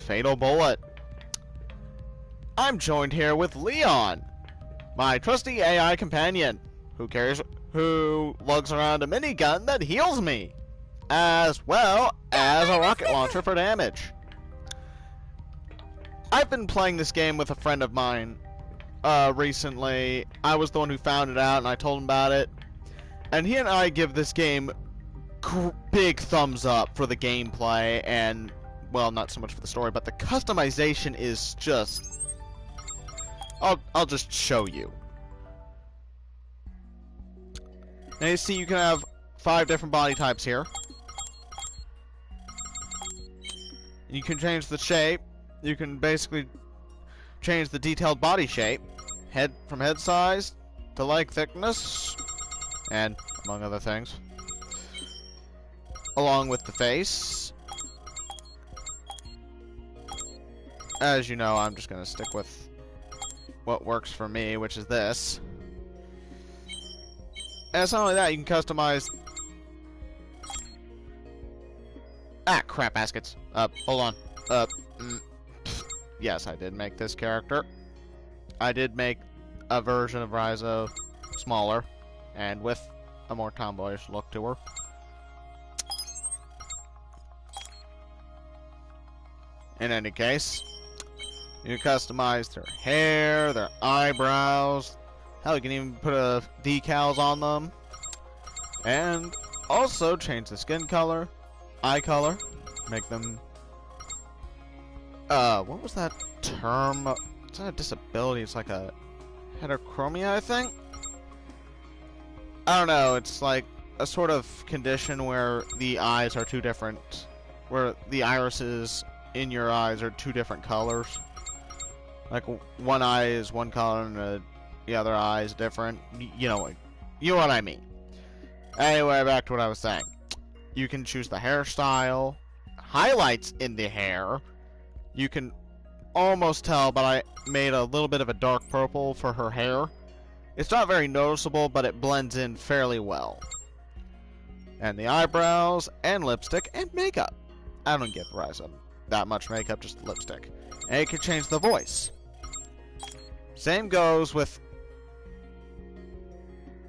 Fatal Bullet. I'm joined here with Leon, my trusty AI companion, who lugs around a minigun that heals me, as well as a rocket launcher for damage. I've been playing this game with a friend of mine recently. I was the one who found it out and I told him about it. And he and I give this game big thumbs up for the gameplay and, well, not so much for the story, but the customization is just... I'll just show you. And you see you can have 5 different body types here. You can change the shape. You can basically change the detailed body shape. From head size to leg thickness. And among other things. Along with the face. As you know, I'm just going to stick with what works for me, which is this. And it's not only that, you can customize... Ah, crap baskets. Hold on. Yes, I did make this character. I did make a version of Raizo smaller, and with a more tomboyish look to her. In any case, you can customize their hair, their eyebrows. Hell, you can even put decals on them. And also change the skin color, eye color, make them... what was that term? It's not a disability, it's like a heterochromia, I think? I don't know, it's like a sort of condition where the eyes are two different, where the irises in your eyes are two different colors. Like, one eye is one color and the other eye is different. You know what I mean. Anyway, back to what I was saying. You can choose the hairstyle, highlights in the hair. You can almost tell, but I made a little bit of a dark purple for her hair. It's not very noticeable, but it blends in fairly well. And the eyebrows, and lipstick, and makeup. I don't give Raizo that much makeup, just lipstick. And you can change the voice. Same goes with...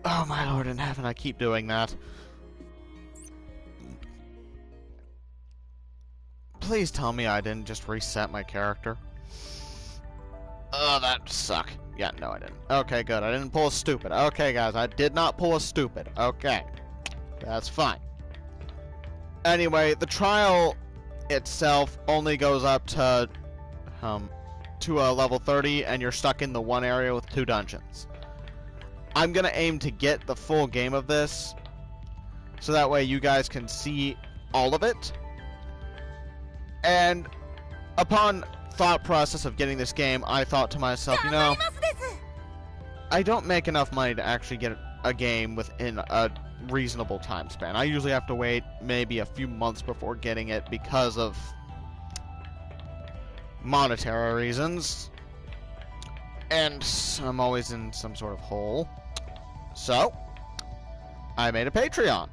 Oh my lord in heaven, I keep doing that. Please tell me I didn't just reset my character. Oh, that suck. Yeah, no I didn't. Okay, good. I didn't pull a stupid. Okay, guys, I did not pull a stupid. Okay. That's fine. Anyway, the trial itself only goes up to a level 30, and you're stuck in the one area with 2 dungeons. I'm gonna aim to get the full game of this, so that way you guys can see all of it. And upon thought process of getting this game, I thought to myself, you know, I don't make enough money to actually get a game within a reasonable time span. I usually have to wait maybe a few months before getting it because of monetary reasons. And I'm always in some sort of hole. So, I made a Patreon.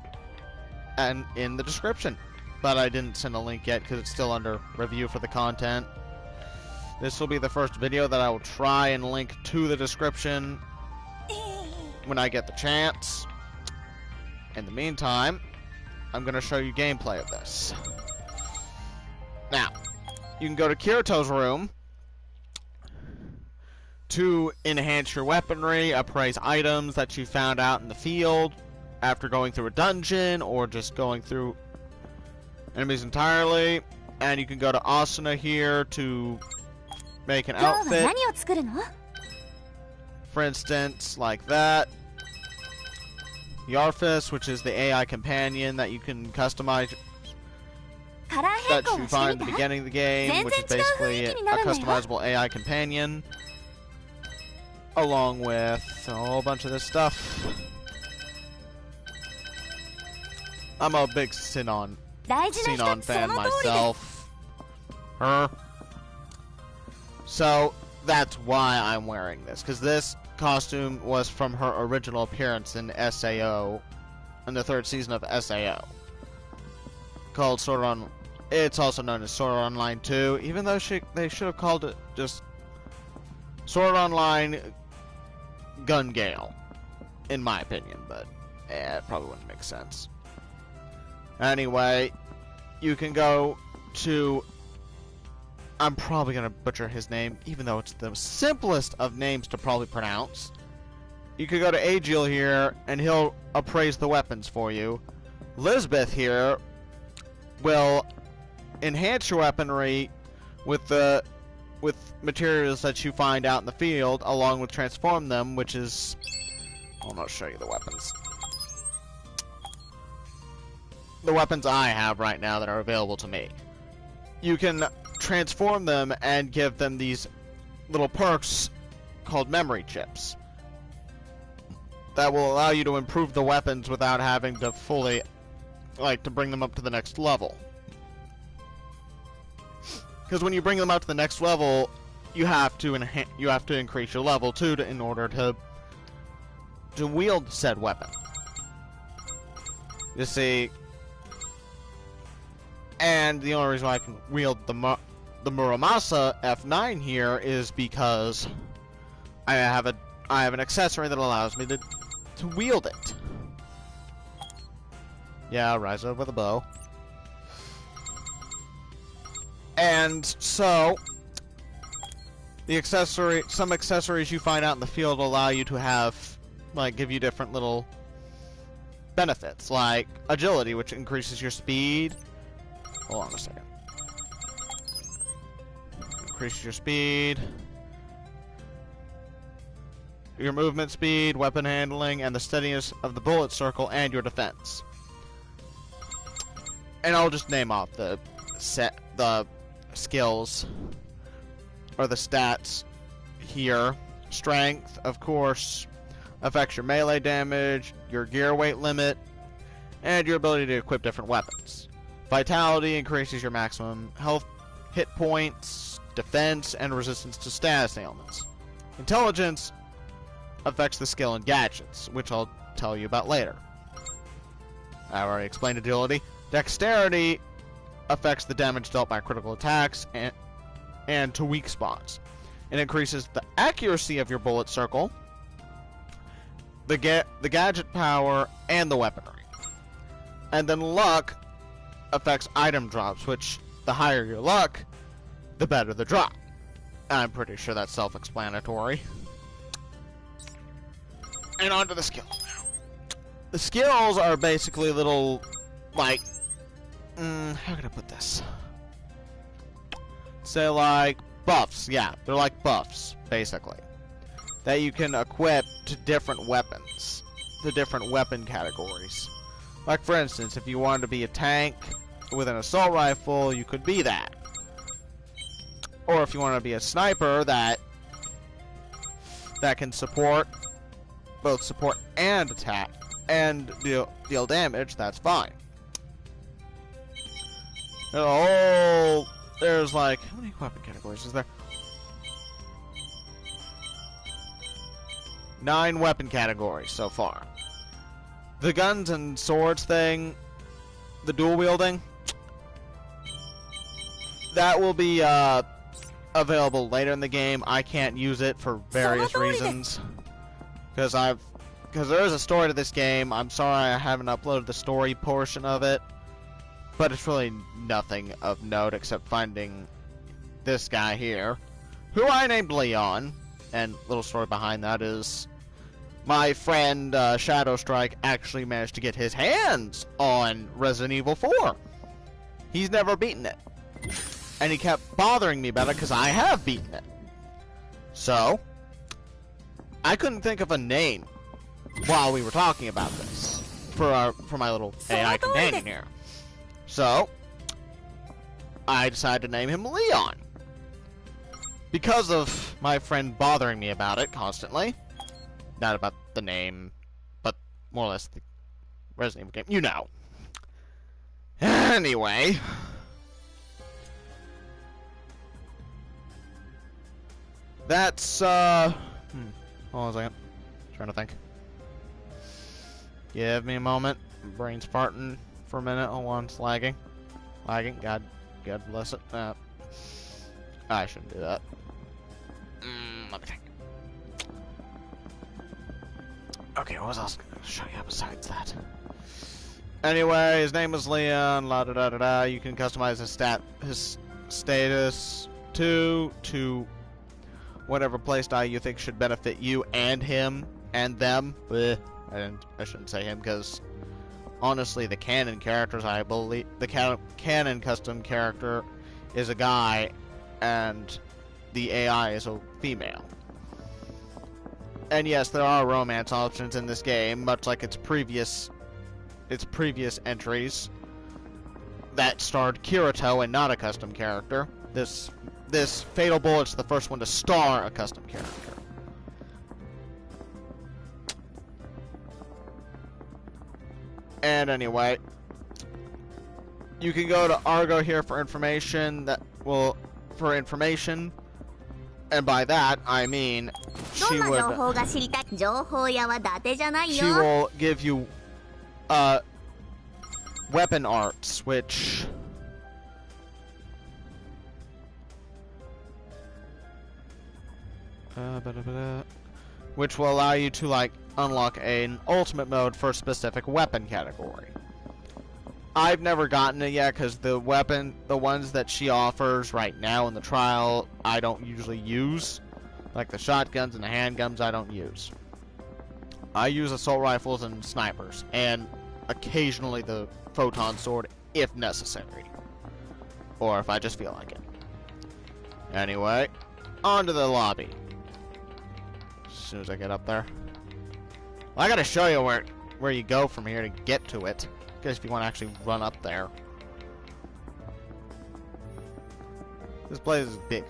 And in the description. But I didn't send a link yet because it's still under review for the content. This will be the first video that I will try and link to the description when I get the chance. In the meantime, I'm going to show you gameplay of this. Now, you can go to Kirito's room to enhance your weaponry, appraise items that you found out in the field after going through a dungeon or just going through enemies entirely. And you can go to Asuna here to make an outfit. For instance, like that. Yarfis, which is the AI companion that you can customize, that you find at the beginning of the game, which is basically a customizable AI companion, along with a whole bunch of this stuff. I'm a big Sinon fan myself. Her. So that's why I'm wearing this, because this costume was from her original appearance in SAO, in the 3rd season of SAO, called Sword It's also known as Sword Art Online 2, even though they should have called it just Sword Art Online Gun Gale, in my opinion, but it probably wouldn't make sense. Anyway, you can go to... I'm probably going to butcher his name, even though it's the simplest of names to probably pronounce. You could go to Agiel here, and he'll appraise the weapons for you. Lisbeth here will enhance your weaponry with materials that you find out in the field, along with transform them, which is... I'll show you the weapons. The weapons I have right now that are available to me. You can transform them and give them these little perks called memory chips that will allow you to improve the weapons without having to fully, to bring them up to the next level. Because when you bring them up to the next level, you have to increase your level too in order to wield said weapon. You see, and the only reason why I can wield the Muramasa F9 here is because I have an accessory that allows me to wield it. Yeah, rise over the bow. And so, some accessories you find out in the field allow you to have, give you different little benefits, like agility, which increases your speed. Hold on a second. Increases your speed, your movement speed, weapon handling, and the steadiness of the bullet circle, and your defense. And I'll just name off the skills, or the stats here. Strength, of course, affects your melee damage, your gear weight limit, and your ability to equip different weapons. Vitality increases your maximum health, hit points, defense, and resistance to status ailments. Intelligence affects the skill and gadgets, which I'll tell you about later. I already explained agility. Dexterity affects the damage dealt by critical attacks and to weak spots. It increases the accuracy of your bullet circle, the gadget power, and the weaponry. And then luck affects item drops, which the higher your luck, the better the drop. I'm pretty sure that's self-explanatory. And on to the skills now. The skills are basically little, how can I put this? Say buffs, yeah, they're like buffs, basically. That you can equip to different weapons, to different weapon categories. Like, for instance, if you wanted to be a tank with an assault rifle, you could be that. Or if you want to be a sniper that can both support and attack and deal damage, that's fine. There's how many weapon categories is there? 9 weapon categories so far. The guns and swords thing, the dual wielding, that will be available later in the game. I can't use it for various reasons. Because there is a story to this game. I'm sorry I haven't uploaded the story portion of it. But it's really nothing of note except finding this guy here, who I named Leon. And little story behind that is my friend Shadow Strike actually managed to get his hands on Resident Evil 4. He's never beaten it. And he kept bothering me about it because I have beaten it. So, I couldn't think of a name while we were talking about this for my little AI companion here. So, I decided to name him Leon. Because of my friend bothering me about it constantly. Not about the name, but more or less the Resident Evil game. You know. Anyway. That's, hold on a second. Trying to think. Give me a moment. Brain's farting for a minute. Hold on, it's lagging. God God bless it. I shouldn't do that. Let me think. Okay, what was else going to show you besides that? Anyway, his name is Leon. La da da da da. You can customize his status to whatever playstyle you think should benefit you and him and them. Blech. I shouldn't say him because honestly, the canon characters, I believe the canon custom character is a guy, and the AI is a female. And yes, there are romance options in this game, much like its previous entries that starred Kirito and not a custom character. This Fatal Bullet's the first one to star a custom character. And anyway, you can go to Argo here for information and by that I mean she will give you weapon arts, which will allow you to like unlock an ultimate mode for a specific weapon category. I've never gotten it yet because the ones that she offers right now in the trial, I don't usually use. Like the shotguns and the handguns, I don't use. I use assault rifles and snipers, and occasionally the photon sword if necessary. Or if I just feel like it. Anyway, on to the lobby. As soon as I get up there. Well, I gotta show you where you go from here to get to it. If you want to actually run up there. This place is big.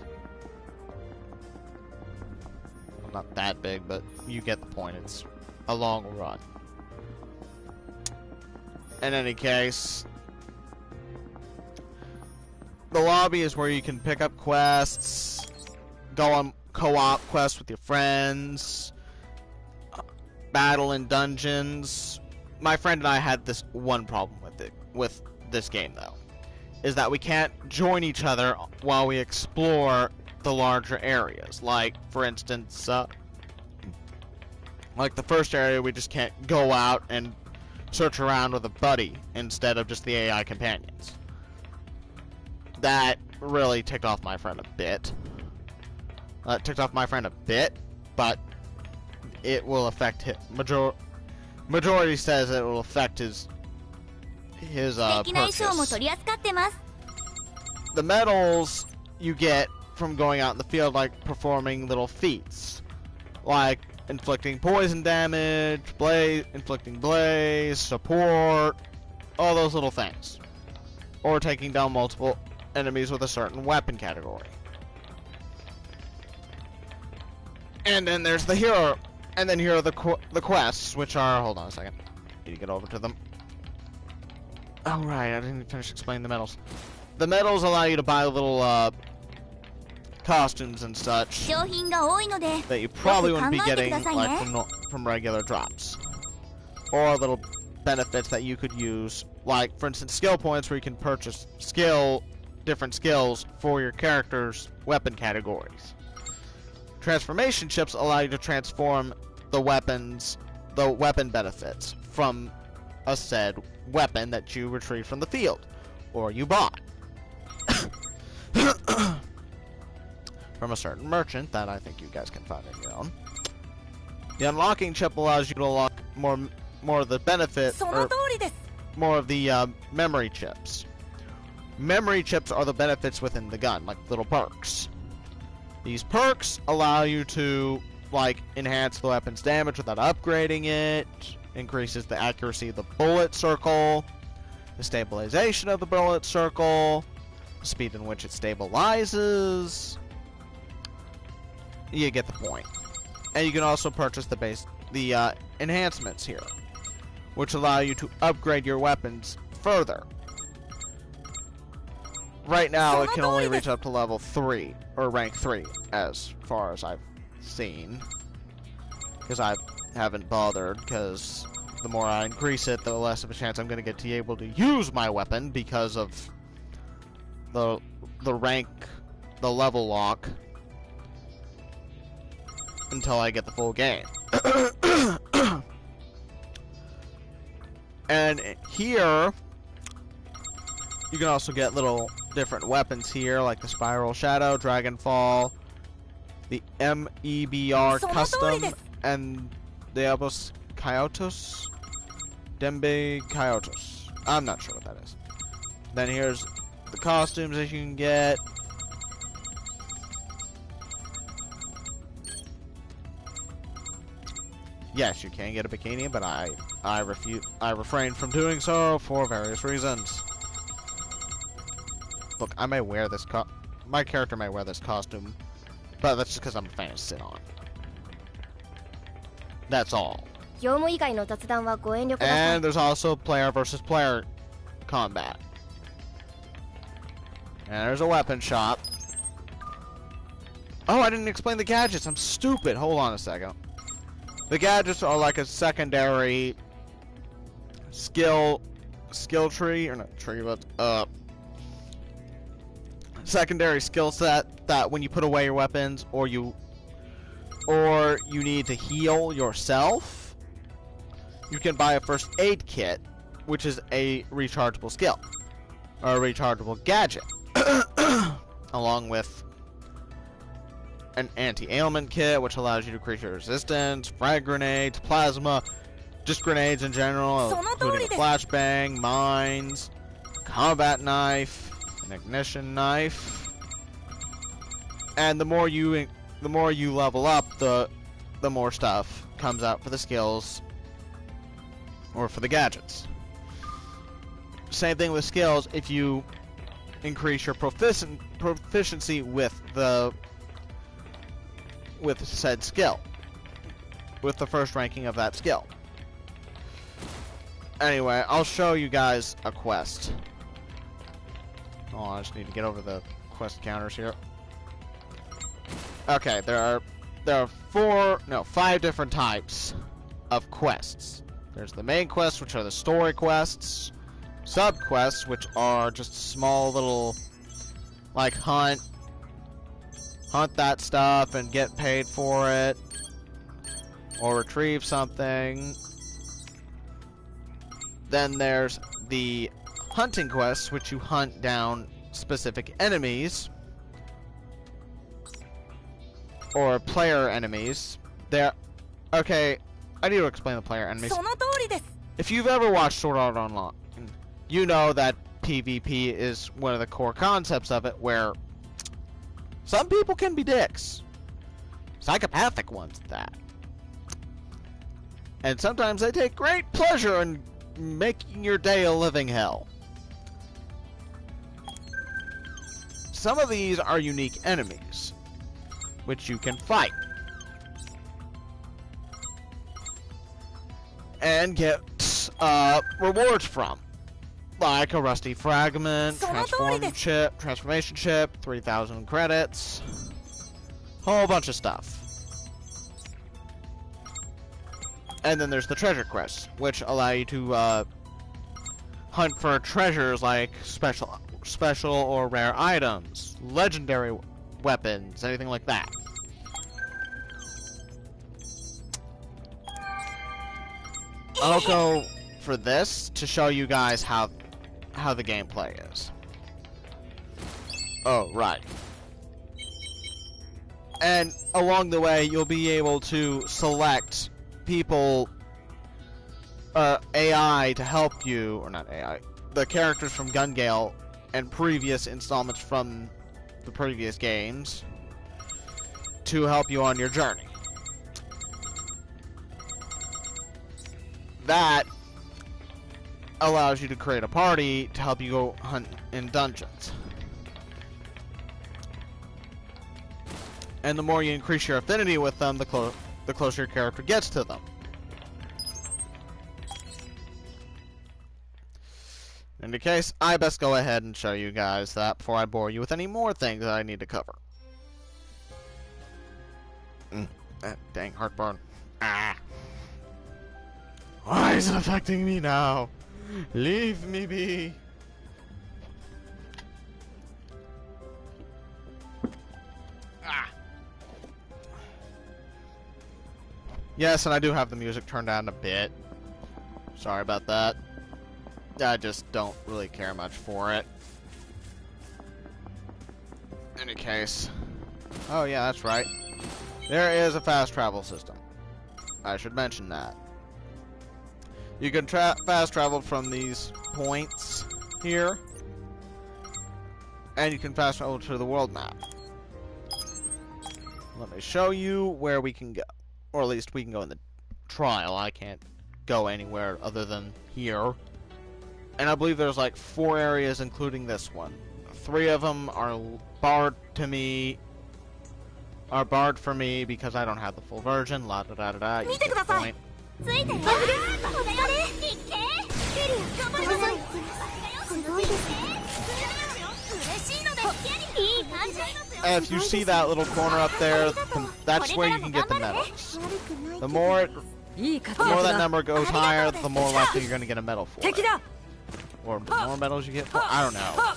Well, not that big, but you get the point. It's a long run. In any case, the lobby is where you can pick up quests, go on co-op quests with your friends, battle in dungeons. My friend and I had this one problem with this game though, is that we can't join each other while we explore the larger areas. Like, for instance, like the first area, we just can't go out and search around with a buddy instead of just the AI companions. That really ticked off my friend a bit. But it will affect his majority says it will affect his purchase. The medals you get from going out in the field, like performing little feats, like inflicting poison damage, inflicting blaze, support, all those little things, or taking down multiple enemies with a certain weapon category. And then there's the hero. And then here are the quests, which are... Hold on a second. Need to get over to them. Oh, right. I didn't finish explaining the medals. The medals allow you to buy little, costumes and such that you probably wouldn't be getting, like, from regular drops. Or little benefits that you could use. Like, for instance, skill points where you can purchase different skills for your character's weapon categories. Transformation chips allow you to transform the weapon benefits from a said weapon that you retrieved from the field or you bought from a certain merchant that I think you guys can find on your own. The unlocking chip allows you to unlock more of the benefit, or more of the memory chips. Memory chips are the benefits within the gun, like little perks. These perks allow you to, like, enhance the weapon's damage without upgrading it, increases the accuracy of the bullet circle, the stabilization of the bullet circle, the speed in which it stabilizes. You get the point. And you can also purchase the enhancements here, which allow you to upgrade your weapons further. Right now, it can only reach up to level 3, or rank 3, as far as I've seen. Because I haven't bothered, because the more I increase it, the less of a chance I'm going to get to be able to use my weapon because of the rank, the level lock until I get the full game. And here you can also get little different weapons here, like the Spiral Shadow, Dragonfall, the MEBR Custom, and the Diablos Coyotos, Dembe Coyotos. I'm not sure what that is. Then here's the costumes that you can get. Yes, you can get a bikini, but I refrain from doing so for various reasons. Look, I may wear this my character may wear this costume, but that's just because I'm a fan to sit on. That's all. And there's also player versus player combat. And there's a weapon shop. Oh, I didn't explain the gadgets. I'm stupid. Hold on a second. The gadgets are like a secondary skill tree, or not tree, but secondary skill set that when you put away your weapons or you need to heal yourself, you can buy a first aid kit, which is a rechargeable skill or a rechargeable gadget, along with an anti-ailment kit, which allows you to increase your resistance, frag grenades, plasma, just grenades in general, including a flashbang, mines, combat knife, an ignition knife. And the more you level up, the more stuff comes out for the skills or for the gadgets. Same thing with skills. If you increase your proficiency with said skill, with the first ranking of that skill. Anyway, I'll show you guys a quest. Oh, I just need to get over the quest counters here. Okay, there are 5 different types of quests. There's the main quests, which are the story quests, sub quests, which are just small little, like, hunt that stuff and get paid for it, or retrieve something. Then there's the hunting quests, which you hunt down specific enemies or player enemies. Okay, I need to explain the player enemies. If you've ever watched Sword Art Online, you know that PvP is one of the core concepts of it, where some people can be dicks. Psychopathic ones at that. And sometimes they take great pleasure in making your day a living hell. Some of these are unique enemies, which you can fight and get rewards from, like a rusty fragment, transformation chip, 3,000 credits, whole bunch of stuff. And then there's the treasure quests, which allow you to hunt for treasures like special or rare items, legendary weapons, anything like that. I'll go for this to show you guys how the gameplay is. Oh, right. And along the way, you'll be able to select people, AI to help you, or not AI, the characters from Gun Gale and previous installments from the previous games to help you on your journey. That allows you to create a party to help you go hunt in dungeons. And the more you increase your affinity with them, the closer your character gets to them. In any case, I best go ahead and show you guys that before I bore you with any more things that I need to cover. Dang heartburn. Ah. Why is it affecting me now? Leave me be. Yes, and I do have the music turned down a bit. Sorry about that. I just don't really care much for it. In any case. Oh yeah, that's right. There is a fast travel system. I should mention that. You can fast travel from these points here. And you can fast travel to the world map. Let me show you where we can go. Or at least we can go in the trial. I can't go anywhere other than here. And I believe there's like 4 areas including this one. 3 of them are barred to me. Are barred for me because I don't have the full version. La da da da da. You get the point. And if you see that little corner up there, that's where you can get the medals. The more that number goes higher, the more likely you're going to get a medal for it. Or the more medals you get for, I don't know.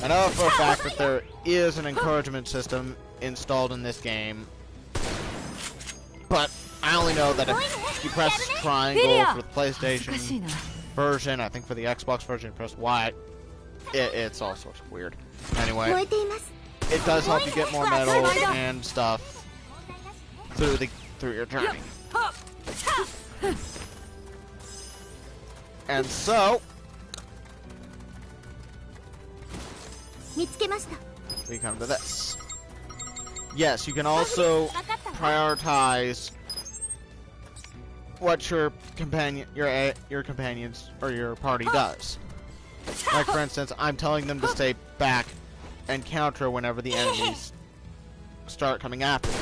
I know for a fact that there is an encouragement system installed in this game, but I only know that if you press triangle for the PlayStation version, I think for the Xbox version, press Y, it's all sorts of weird. Anyway, it does help you get more medals and stuff through your journey. And so we come to this. Yes, you can also prioritize what your companions or your party does. Like for instance, I'm telling them to stay back and counter whenever the enemies start coming after them.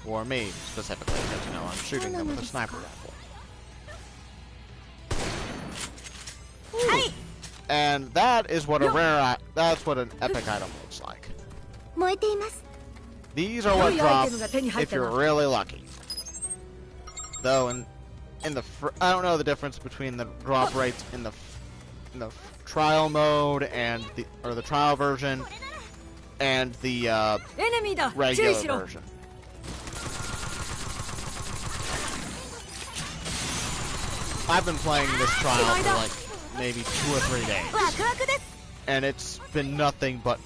Or me, specifically, because, you know, I'm shooting them with a sniper rifle. And that is what that's what an epic item looks like. These are what drop if you're really lucky. Though in the I don't know the difference between the drop rates in the trial mode and the trial version and the regular version. I've been playing this trial for like maybe 2 or 3 days, and it's been nothing but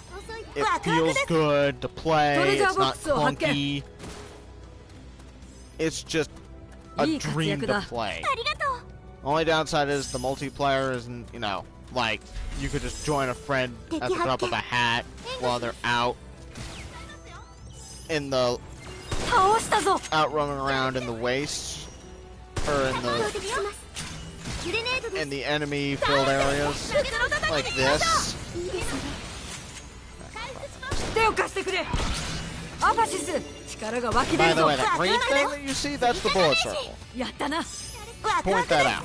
it feels good to play. It's not clunky. It's just a dream to play. Only downside is the multiplayer isn't, you know, like you could just join a friend at the drop of a hat while they're out roaming around in the wastes or in the enemy filled areas like this. By the way, that green thing that you see, that's the bullet circle. Point that out.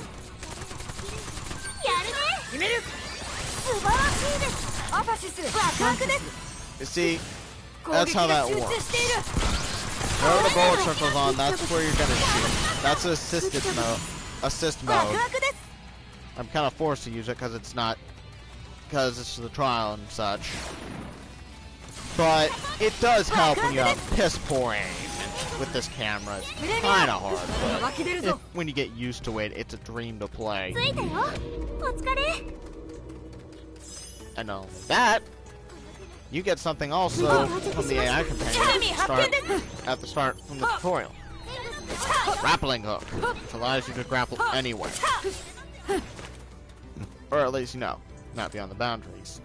You see, that's how that works. Where the bullet circle's on, that's where you're gonna shoot. That's assist mode. I'm kind of forced to use it because it's the trial and such. But it does help when you have piss poor aim with this camera. It's kind of hard, but when you get used to it, it's a dream to play. And all that, you get something also from the AI companion at the start from the tutorial. Grappling hook, which allows you to grapple anywhere. Or at least, you know, not beyond the boundaries.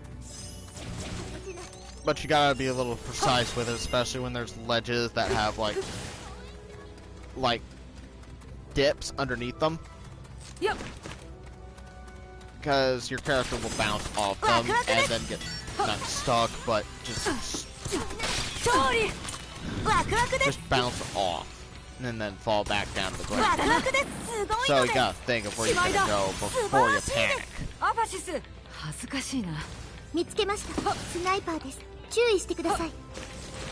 But you gotta be a little precise with it, especially when there's ledges that have like dips underneath them. Yep. Because your character will bounce off them and then get not stuck, but just bounce off and then fall back down to the ground. So you gotta think of where you're gonna go before you panic.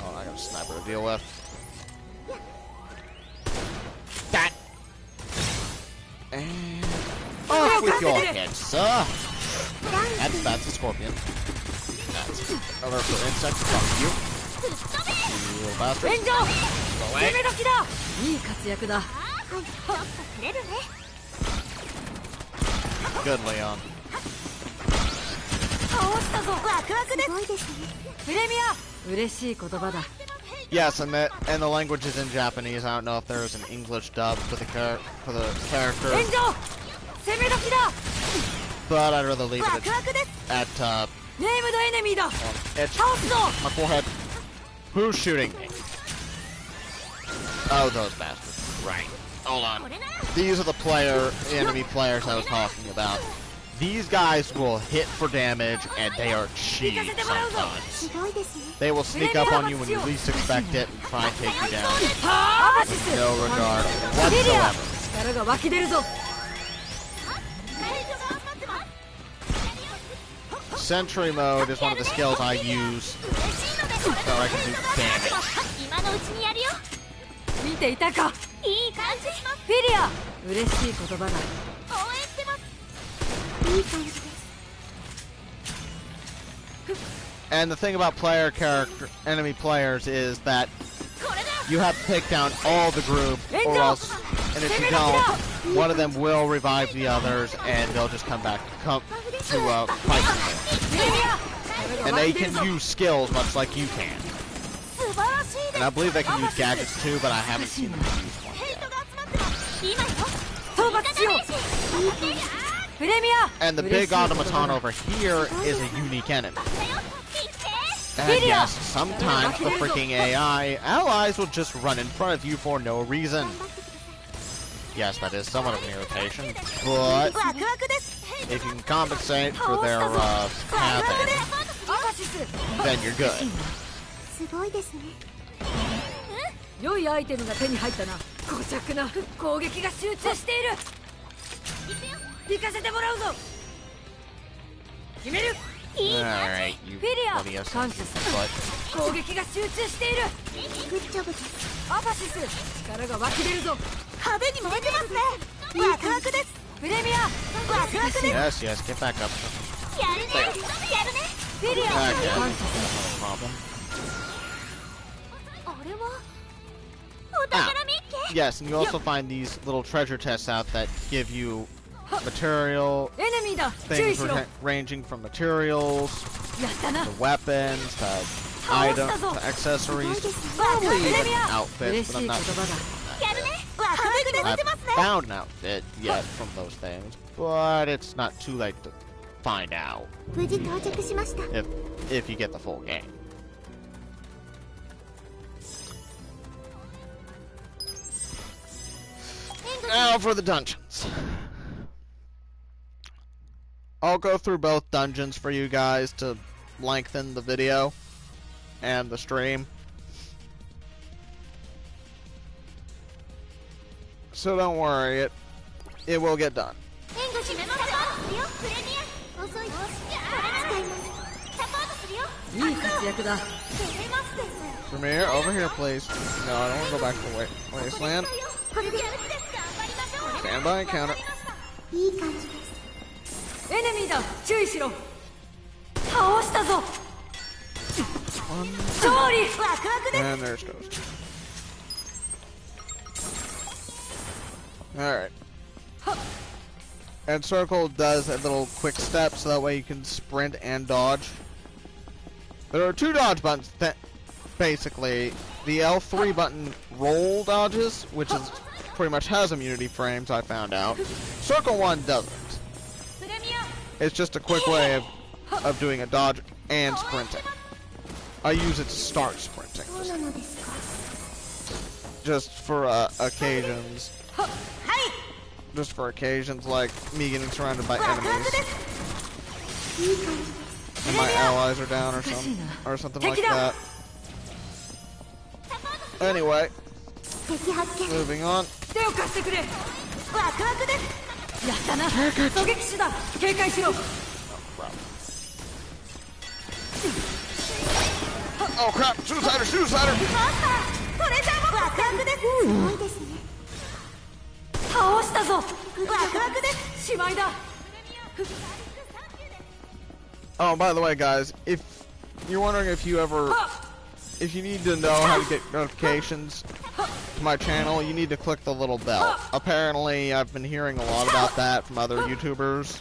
Oh, I got a sniper to deal with. That. And off with your head, sir. That's a scorpion. That's a little insect from you. You little bastard. away. Good, Leon. Yes, and the language is in Japanese. I don't know if there is an English dub for the character. But I'd rather leave it at itch. My forehead. Who's shooting me? Oh, those bastards. Right. Hold on. These are the enemy players I was talking about. These guys will hit for damage, and they are cheap sometimes. They will sneak up on you when you least expect it and try and take you down. With no regard whatsoever. Sentry mode is one of the skills I use so I can do damage. And the thing about enemy players is that you have to take down all the group, or else, and if you don't, one of them will revive the others, and they'll just come to fight you. And they can use skills much like you can. And I believe they can use gadgets too, but I haven't seen them use one yet. And the big automaton over here is a unique enemy. And yes, sometimes the freaking AI allies will just run in front of you for no reason. Yes, that is somewhat of an irritation, but if you can compensate for their pathing, then you're good. Alright, you bloody essence, but... Yes, yes, get back up. There. No problem. Yes, and you also find these little treasure chests out that give you material things ranging from materials to weapons to items to accessories, probably even outfits, but I'm not sure. I haven't found an outfit yet from those things, but it's not too late to find out if you get the full game. Now for the dungeons. I'll go through both dungeons for you guys to lengthen the video and the stream. So don't worry, it will get done. Premier, over here please. No, I don't want to go back to the wasteland. Stand by and counter. And there's Ghost. Alright. And circle does a little quick step so that way you can sprint and dodge. There are two dodge buttons basically. The L3 button roll dodges, which is pretty much has immunity frames, I found out. Circle 1 doesn't. It's just a quick way of doing a dodge and sprinting. I use it to start sprinting. Just for occasions. Just for occasions like me getting surrounded by enemies. And my allies are down or something like that. Anyway. Moving on. Oh crap! Suicider! Suicider! Oh, by the way, guys, if you're wondering if you need to know how to get notifications to my channel, you need to click the little bell. Apparently, I've been hearing a lot about that from other YouTubers,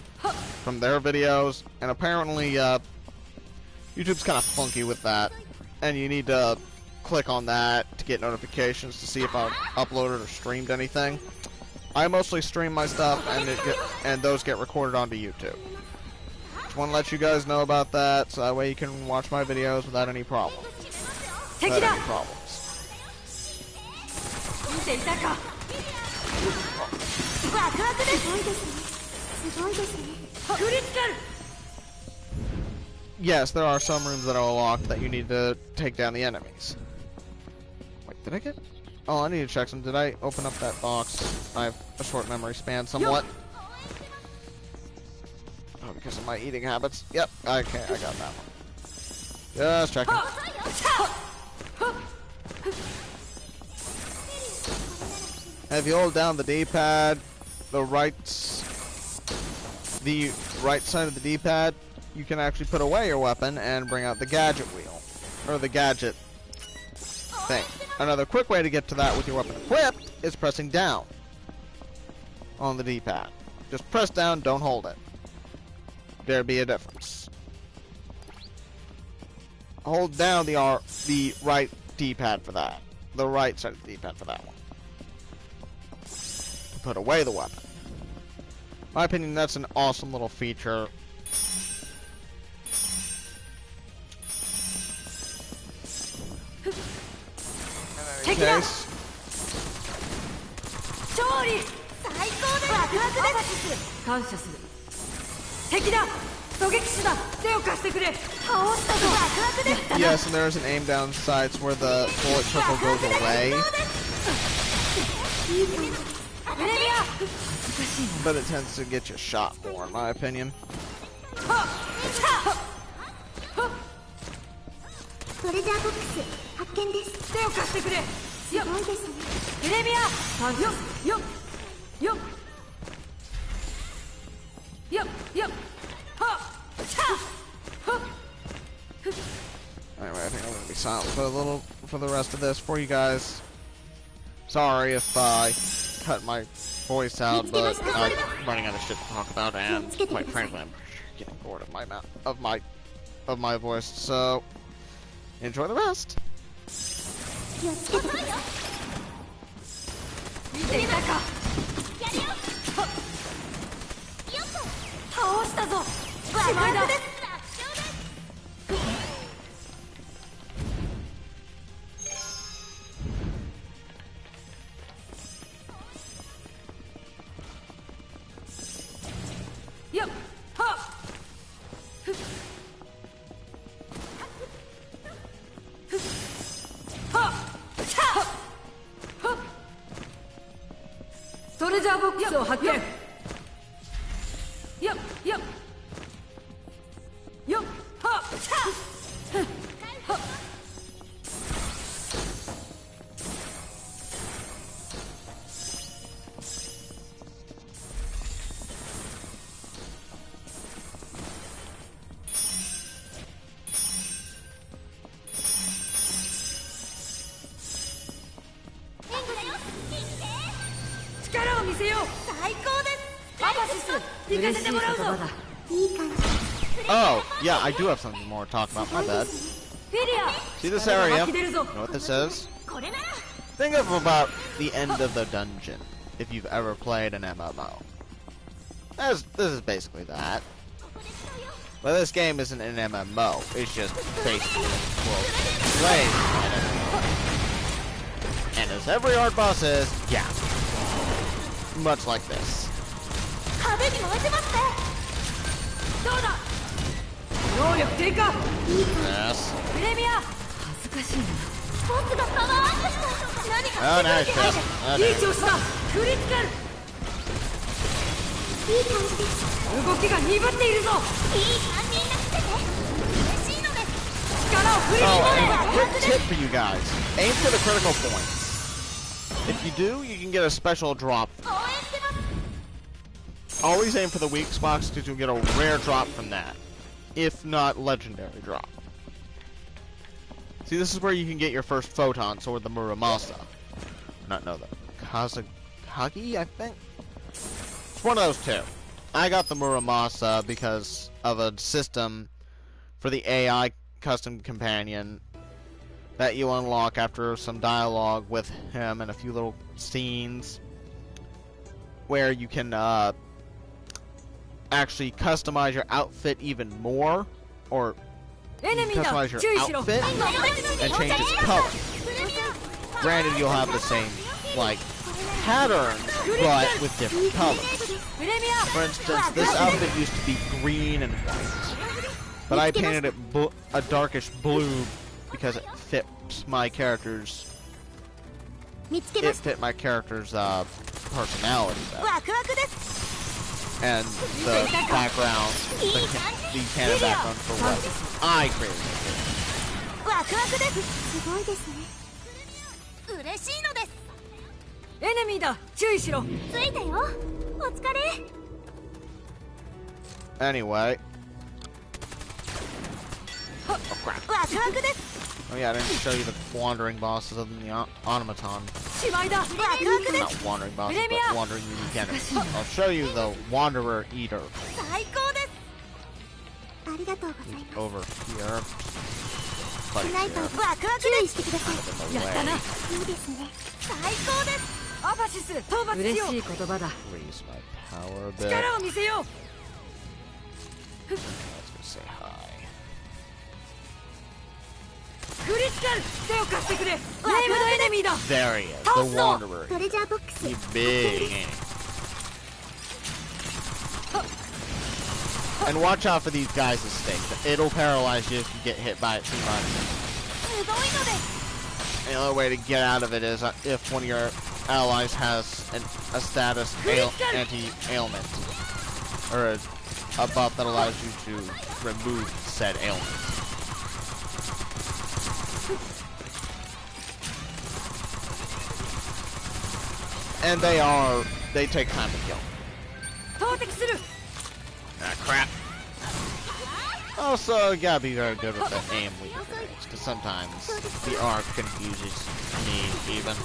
from their videos, and apparently, YouTube's kind of funky with that, and you need to click on that to get notifications to see if I've uploaded or streamed anything. I mostly stream my stuff, and those get recorded onto YouTube. Just want to let you guys know about that, so that way you can watch my videos without any problems. Without any problems. Yes, there are some rooms that are locked that you need to take down the enemies. Wait, did I get... Oh, I need to check some. Did I open up that box? I have a short memory span somewhat. Oh, because of my eating habits. Yep, okay, I got that one. Just checking. If you hold down the D-pad, the right side of the D-pad, you can actually put away your weapon and bring out the gadget wheel, or the gadget thing. Another quick way to get to that with your weapon equipped is pressing down on the D-pad. Just press down, don't hold it. There'd be a difference. Hold down the right D-pad for that. The right side of the D-pad for that one. To put away the weapon. In my opinion, that's an awesome little feature. In any case, yes, and there's an aim down sights where the bullet trickle goes away. But it tends to get you shot more, in my opinion. Anyway, I think I'm gonna be silent for the rest of this for you guys. Sorry if I cut my voice out, but I'm running out of shit to talk about, and quite frankly, I'm getting bored of my voice. So enjoy the rest. Oh, yeah, I do have something more to talk about. My bad. See this area? You know what this is? Think of about the end of the dungeon, if you've ever played an MMO. This is basically that. But this game isn't an MMO. It's just basically playing an MMO. And as every hard boss is, yeah. Much like this. Yes. Oh, nice, Jess. Oh, quick tip for you guys. Aim for the critical points. If you do, you can get a special drop. Always aim for the weak spots because you'll get a rare drop from that. If not legendary drop. See, this is where you can get your first photon sword, the Muramasa. Not know that. Kazakagi, I think? It's one of those two. I got the Muramasa because of a system for the AI custom companion that you unlock after some dialogue with him and a few little scenes where you can actually customize your outfit even more, or you can customize your outfit and change its color. Granted, you'll have the same, like, patterns, but with different colors. For instance, this outfit used to be green and white, but I painted it a darkish blue because it fit my character's personality better. And the background, the canon background for what I created. Anyway. Oh crap. Oh yeah, I didn't show you the wandering bosses of the automaton. Not wandering bosses, but wandering mechanics. I'll show you the Wanderer Eater. Over here. Right here. Kind of in the way. Raise my power a bit. Let's go say hi. There he is, the Wanderer. He's big, ain't he? And watch out for these guys' stakes. It'll paralyze you if you get hit by it too much. The only way to get out of it is if one of your allies has a status anti-ailment. Or a buff that allows you to remove said ailment. And they take time to kill. Ah, crap. Also, you gotta be very good with the aim with your grenades, because sometimes the arc confuses me, even.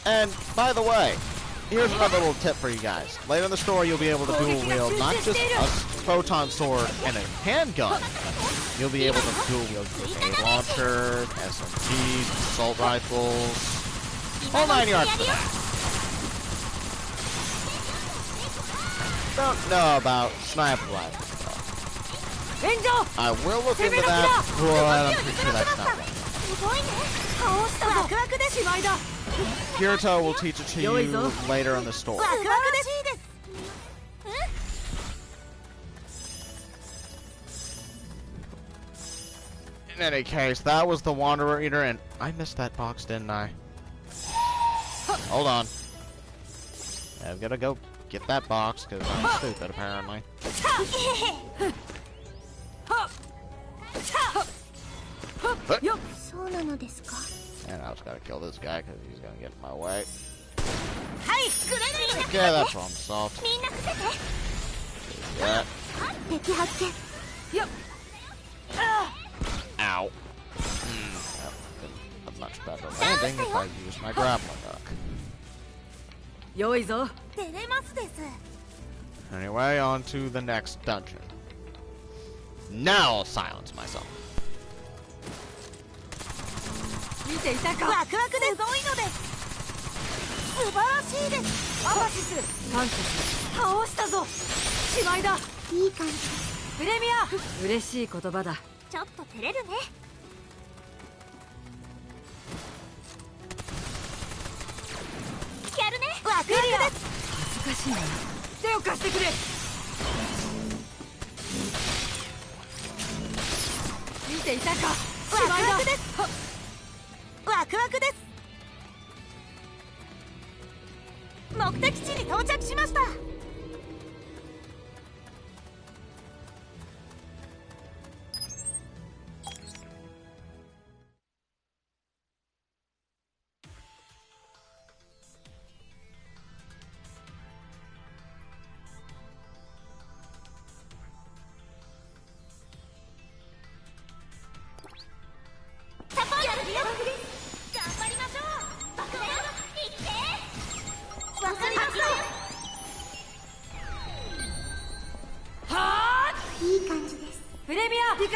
And, by the way, here's another little tip for you guys. Later in the story, you'll be able to dual wield not just a photon sword and a handgun. You'll be able to dual wield grenade launchers, SMGs, assault rifles, all 9 yards for that. Don't know about sniper rifles though. I will look into that, but I'm pretty sure that's not right. Kirito will teach it to you later in the story. In any case, that was the Wanderer Eater, and I missed that box, didn't I? Hold on. I've gotta go get that box, because I'm stupid, apparently. And I just gotta kill this guy, because he's gonna get in my way. Okay, that's problem solved. That. Ow. That would have been a much better landing if I used my grappling hook. Anyway, on to the next dungeon. Now I'll silence myself.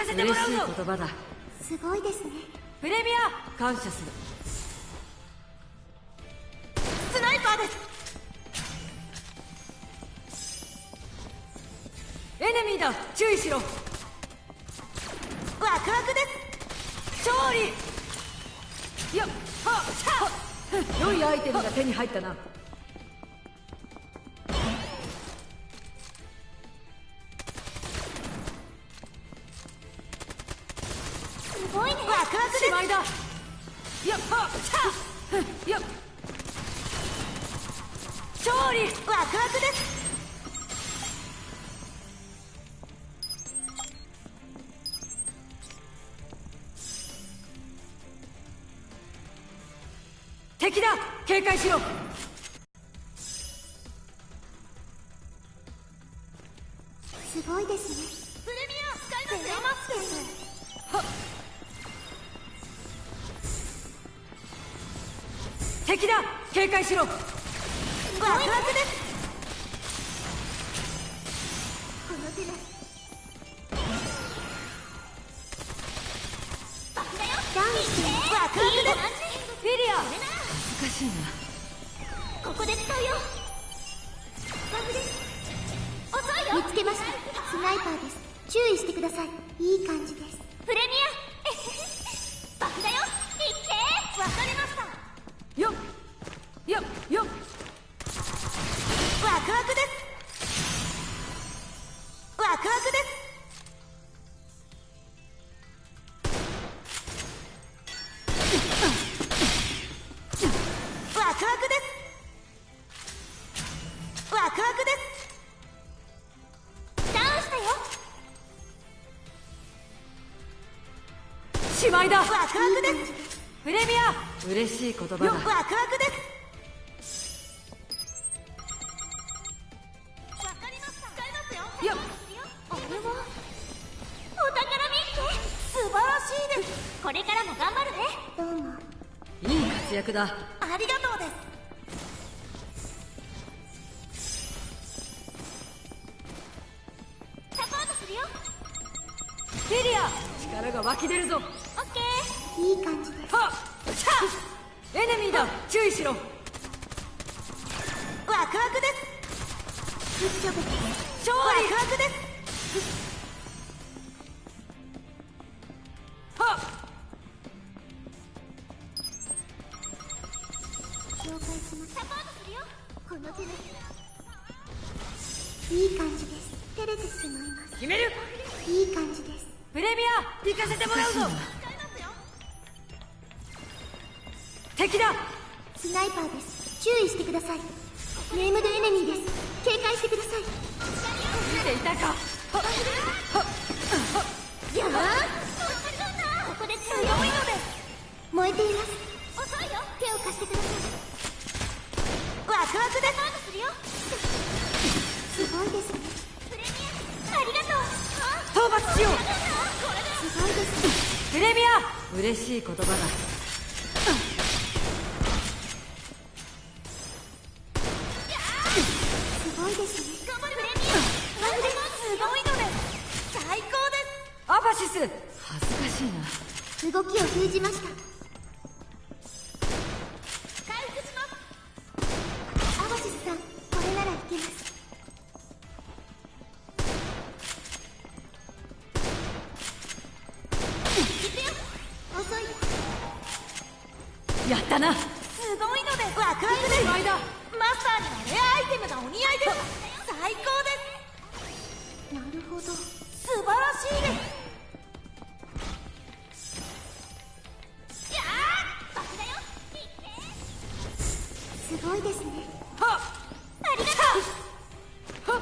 かせてもらうぞ。嬉しい言葉だ。すごいですね。プレミア感謝する。スナイパーです。エネミーだ、注意しろ。ワクワクです。勝利。よっはっはっ。良いアイテムが手に入ったな。すごいね。ワクワクです。しまいだ。よっはっよっ。勝利。ワクワクです。敵だ、警戒しろ。すごいですね。プレミア使いますよ。はっ。敵だ、警戒しろ。ワクワクです。この手で爆だよ。ダウンしてワクワクです。フィリア、難しいな。ここで使うよ。バグです。遅いよ。見つけました。スナイパーです。注意してください。いい感じです。プレミアバグだよ。いってー。わかりました。よっよっよっ。ワクワクです。ワクワクです。ワクワクです。ワクワクです。ダウンしたよ。しまいだ。ワクワクです。プレミア嬉しい言葉だ。ワクワクです。わかりました。使いますよ。よっ。あれはお宝見っけ。素晴らしいです。これからも頑張るね。どうも。いい活躍だ。ありがとうです。サポートするよ。フィリア、力が湧き出るぞ。オッケー。いい感じです。はっしゃエネミーだ、注意しろ。ワクワクです。グッジョブ。勝利。ワクワクです。はっ。了解します。サポートするよ。この手です。いい感じです。照れてしまいます。決める。いい感じです。プレミア行かせてもらうぞ。敵だ。スナイパーです。注意してください。ネームドエネミーです。警戒してください。見ていたか。やー。ここで強いので燃えています。遅いよ。手を貸してください。ワクワクでするよ。すごいですね。プレミアありがとう。討伐しよう。すごいですね。プレミア嬉しい言葉だ。すごいですね。頑張れプレミア。すごいので最高です。アバシス、恥ずかしいな。動きを封じました。回復します。アバシスさん、これならいけます。遅い。やったな。すごいのでワクワクで。しまいだ。マスターにはレアアイテムがお似合いです。最高です。なるほど。素晴らしいです。やー。爆だよ。すごいですね。はっ。ありがとう。はっ。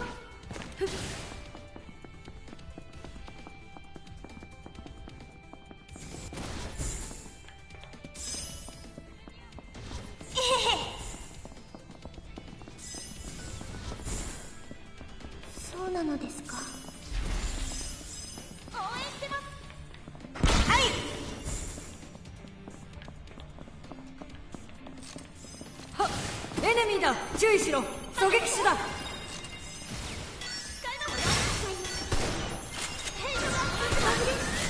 そうなのですか。応援してます。はい。はっ。エネミーだ、注意しろ。狙撃手だ。使いますよ。ヘイドがバグです。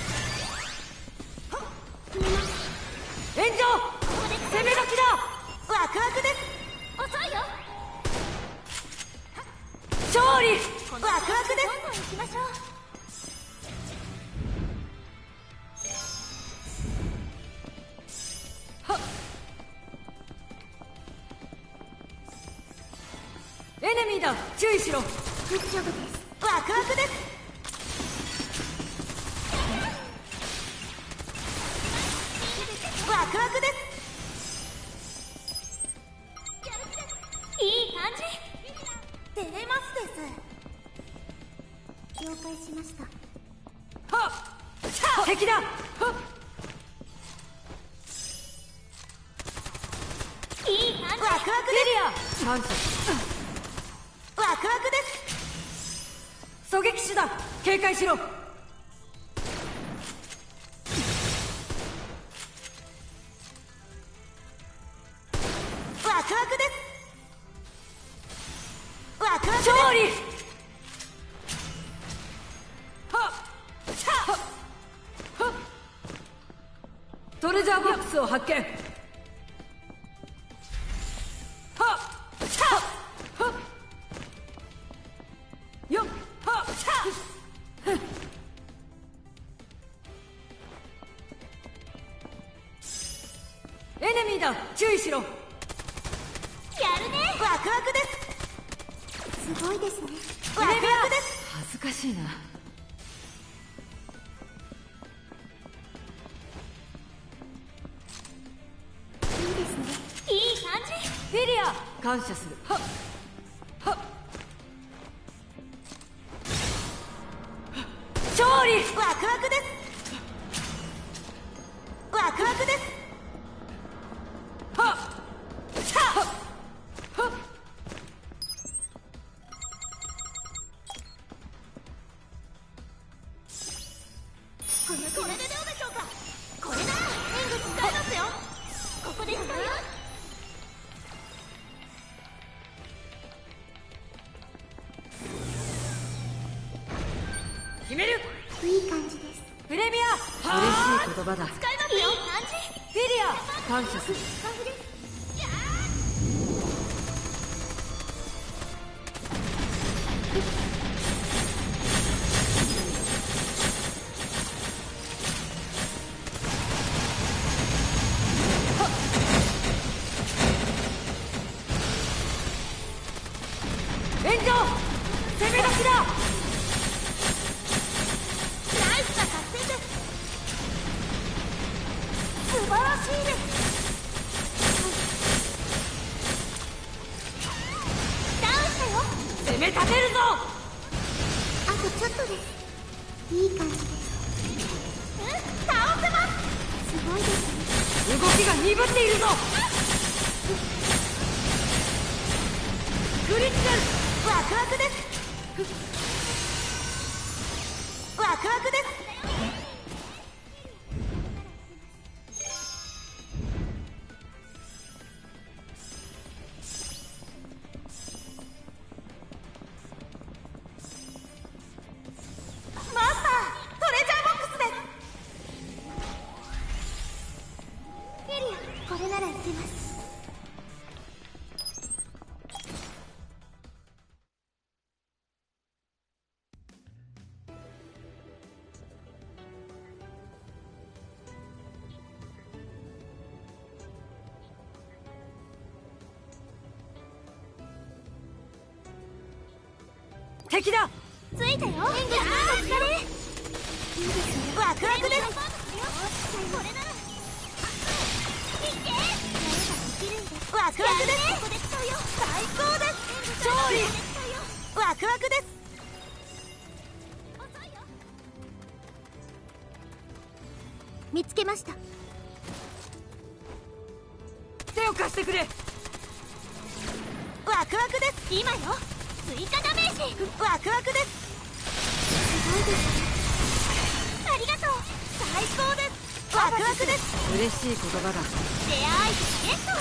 攻め時だ。ワクワクです。遅いよ。勝利。ワクワクです。どんどん行きましょう。エネミーだ、注意しろ。大丈夫です。ワクワクです。ワクワクです。いい感じ。照れますです。了解しました。はっ、敵だ。はっ、いい感じ。ワクワクです。感謝。ワクワクです。狙撃手だ、警戒しろ。ワクワクです。ワクワクです。勝利。はっ、はっ、トレジャーボックスを発見。はっ、はっ、はっ、よっ、はっ、はっ、エネミーだ、注意しろ。やるね。ワクワクです。すごいですね。ワクワクです。恥ずかしいな。いいですね。いい感じ。フィリア、感謝する。はっ、はっ、勝利。ワクワクです。ワクワクです。はっ、はっ、はっ、これでどうでしょうか。これなら援護使えますよ。ここで使うよ。決める。いい感じです。プレミア、嬉しい言葉だ。使いますよ。いい感じ。フィリア、感謝する。スカフです。炎上、攻め時だ。ナイスな作戦です。素晴らしいです。ダウンしたよ。攻め立てるぞ。あとちょっとです。いい感じです。倒せます。すごいですね。動きが鈍っているぞ。クリティカル。ワクワクです。ワクワクです。マスター、トレジャーボックスです。フィリア、これならいけます。敵だ。ついたよ。援護お疲れ。いいですね。ワクワクです。これなら。いけ。やればできるんです。ワクワクです。ここで使うよ。最高です。勝利。ワクワクです。遅いよ。見つけました。手を貸してくれ。ワクワクです。今よ。追加ダメージ。ワクワクです。すごいですね。ありがとう。最高です。ワクワクです。嬉しい言葉だ。レアアイテムゲット。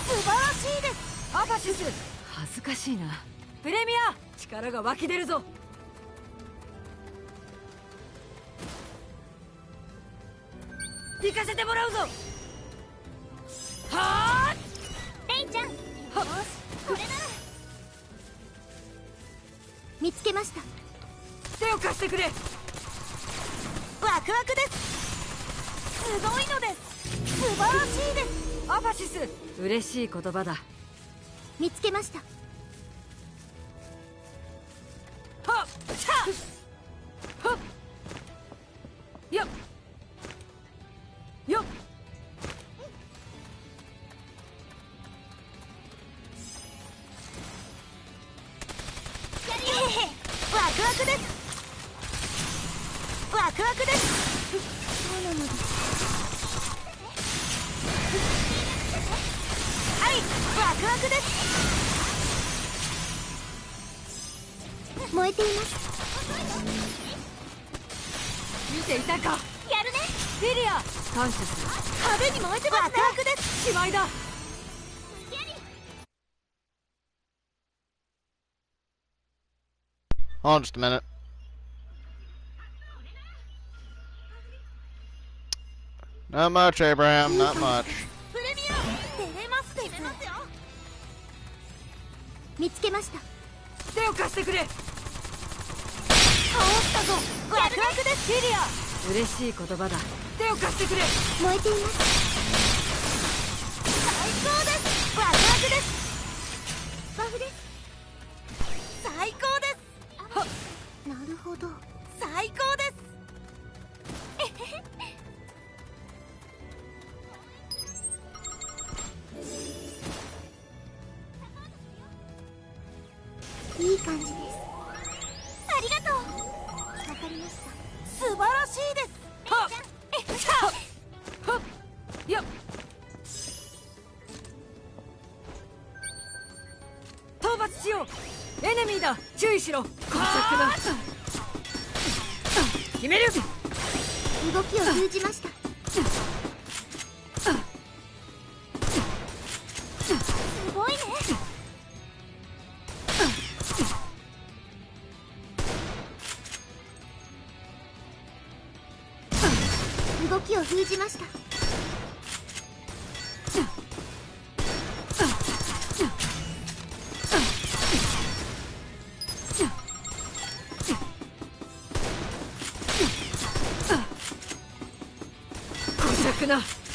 素晴らしいです。アバシス、恥ずかしいな。プレミア、力が湧き出るぞ。行かせてもらうぞ。見つけました。手を貸してくれ。ワクワクです。すごいのです。素晴らしいです。アバシス、嬉しい言葉だ。見つけました。はっしゃはっよっよっ。ワクワクです。ワクワクです。そうなのです。はい、ワクワクです。燃えています。見ていたか。やるね。リリア、感謝する。派手に燃えてますね。ワクワクです。しまいだ。Hold on just a minute. Not much, Abraham, not much. プレミア、出れますです。見つけました。手を貸してくれ。倒したぞ。ワクワクです。リリア、嬉しい言葉だ。手を貸してくれ。燃えています。最高です。ワクワクです。バフです。最高です。はっ、なるほど。最高です。いい感じです。ありがとう。わかりました。素晴らしいです。はっはっよっ。討伐しよう。エネミーだ。注意しろ。こんな決める。動きを封じました。すごいね。動きを封じました。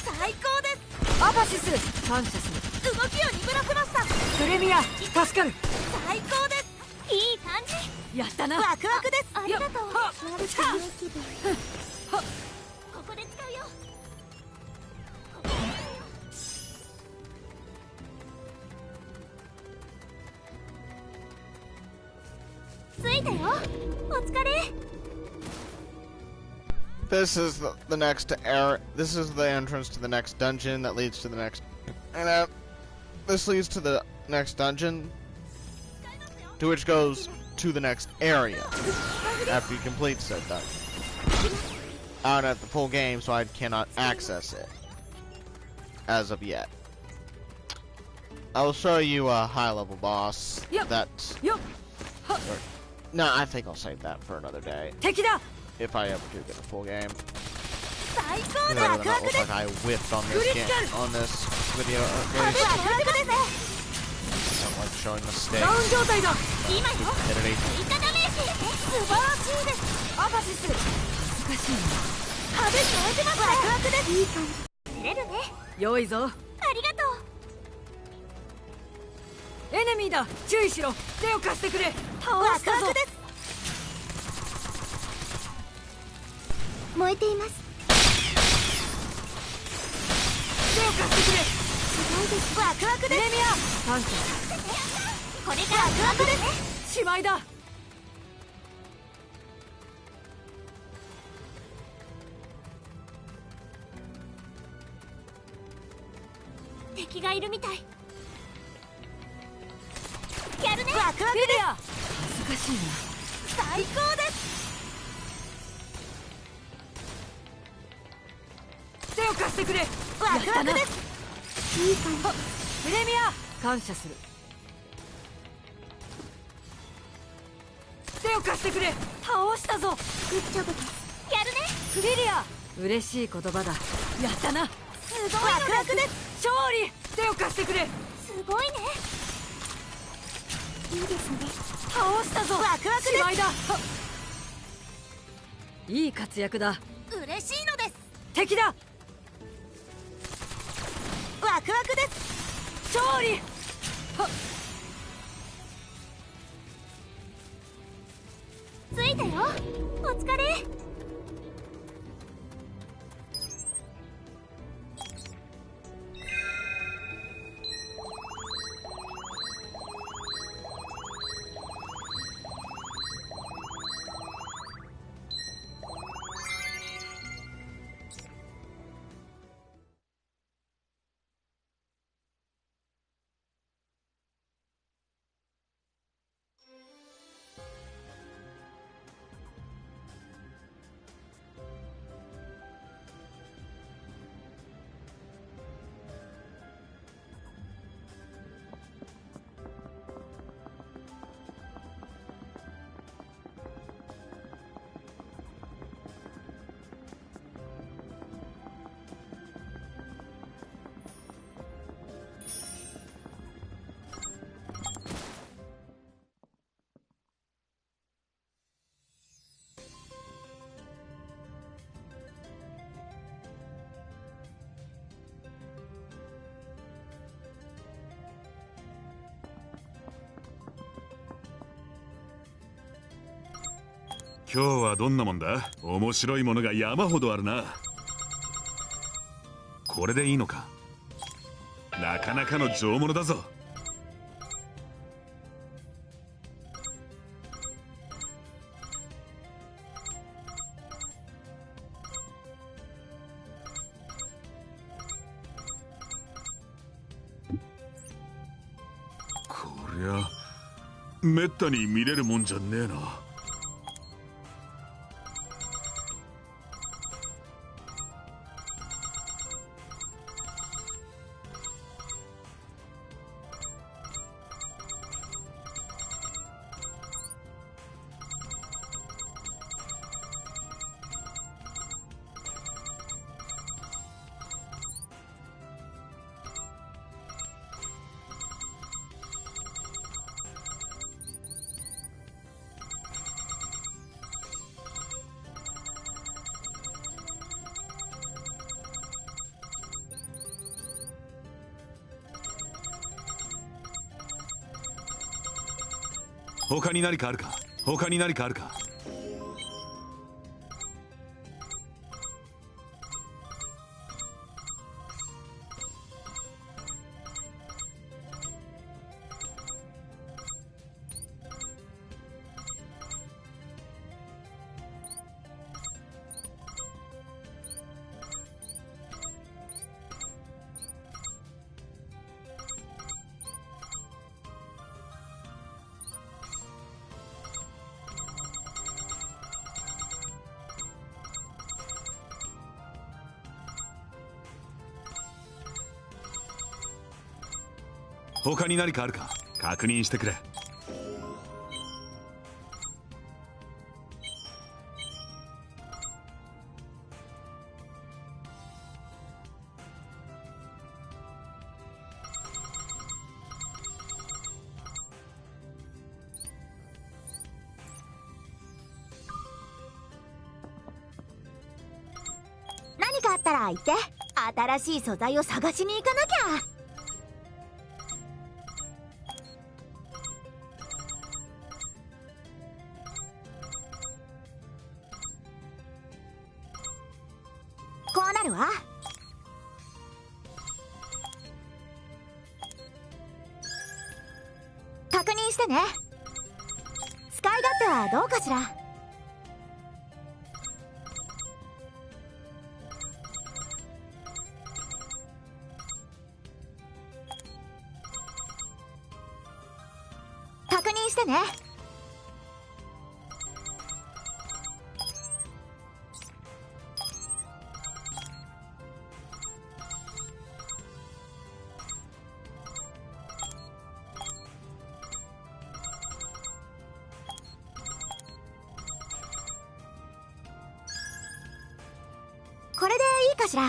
最高です。アバシス、感謝する。動きを鈍らせました。プレミア、助かる。最高です。いい感じ。やったな。ワクワクです。ありがとう。はっ悪くない気分。はっ、ここで使うよ。着いたよ。お疲れ。This is the next area. This is the entrance to the next dungeon that leads to the next. And this leads to the next dungeon, to which goes to the next area after you complete said dungeon. I don't have the full game, so I cannot access it as of yet. I will show you a high-level boss. That. No, I think I'll save that for another day. If I ever do get a full game. It doesn't look like I whiffed on this game, on this video. I don't like showing mistakes. Stupidity. Enemy 燃えています。手を貸してくれ。すごいです。ワクワクです。プレミア、感謝。これからワクワクです。しまいだ。敵がいるみたい。やるね。ワクワクです。恥ずかしいな。最高です。手を貸してくれ。ワクワクです。いい感じ。プレミア、感謝する。手を貸してくれ。倒したぞ。グッジョブです。やるね。リリア、嬉しい言葉だ。やったな。すごい。ワクワクです。勝利。手を貸してくれ。すごいね。いいですね。倒したぞ。ワクワクです。しまいだ。いい活躍だ。嬉しいのです。敵だ。ワクワクです。勝利。ついたよ。お疲れ。今日はどんなもんだ？面白いものが山ほどあるな。これでいいのか？なかなかの上物だぞ。こりゃめったに見れるもんじゃねえな。他に何かあるか？他に何かあるか？他に何かあるか確認してくれ。何かあったら言って。新しい素材を探しに行かなきゃ。こうなるわ。確認してね。使い勝手はどうかしら。確認してね。これでいいかしら。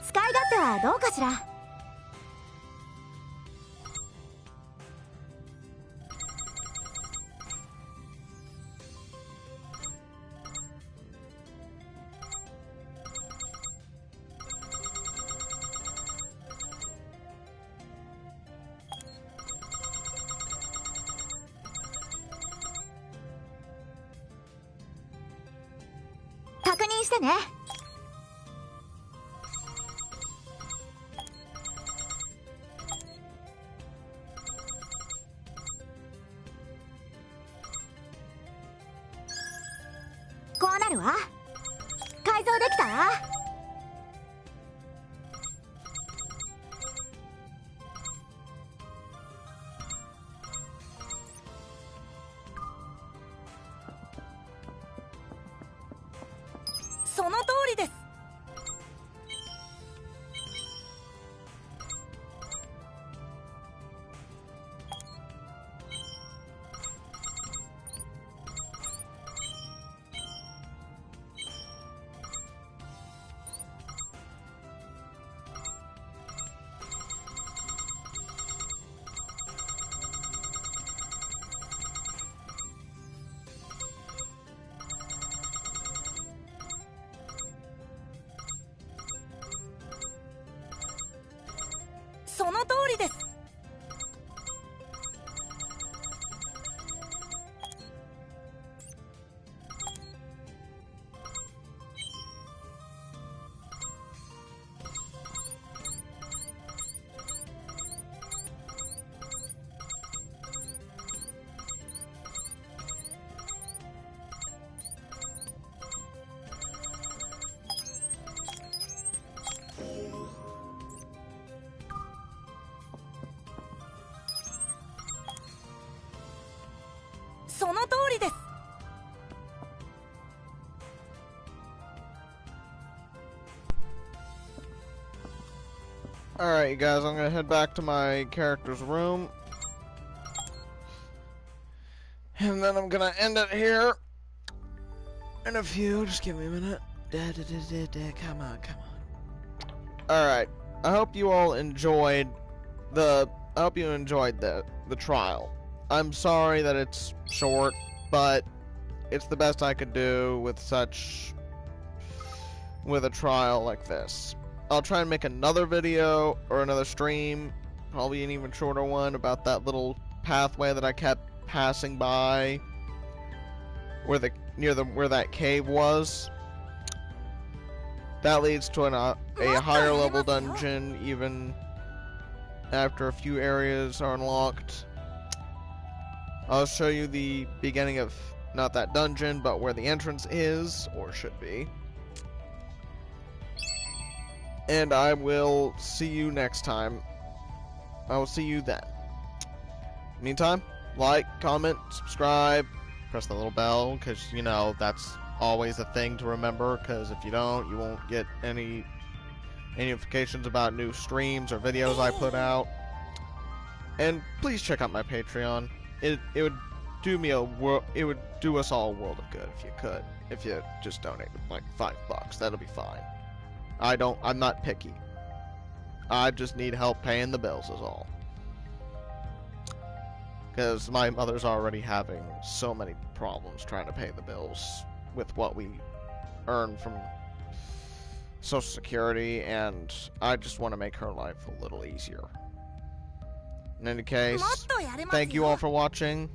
使い勝手はどうかしら。してね。こうなるわ。改造できた？その通りです。その通りです。その通りです。Alright, you guys, I'm gonna head back to my character's room. And then I'm gonna end it here in a few. Just give me a minute. Come on, come on. Alright, I hope you all enjoyed the trial. I'm sorry that it's short, but it's the best I could do with a trial like this. I'll try and make another video or another stream, probably an even shorter one, about that little pathway that I kept passing by where where that cave was. That leads to a higher level dungeon even after a few areas are unlocked. I'll show you the beginning of not that dungeon, but where the entrance is, or should be. And I will see you next time. I will see you then. Meantime, like, comment, subscribe, press the little bell, because, you know, that's always a thing to remember, because if you don't, you won't get any notifications about new streams or videos I put out. And please check out my Patreon. It would do us all a world of good if you could. If you just donate like $5, that'll be fine. I'm not picky. I just need help paying the bills is all. Because my mother's already having so many problems trying to pay the bills with what we earn from Social Security, and I just want to make her life a little easier. In any case, thank you all for watching,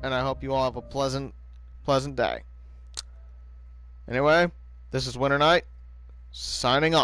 and I hope you all have a pleasant day. Anyway, this is Winter Night, signing off.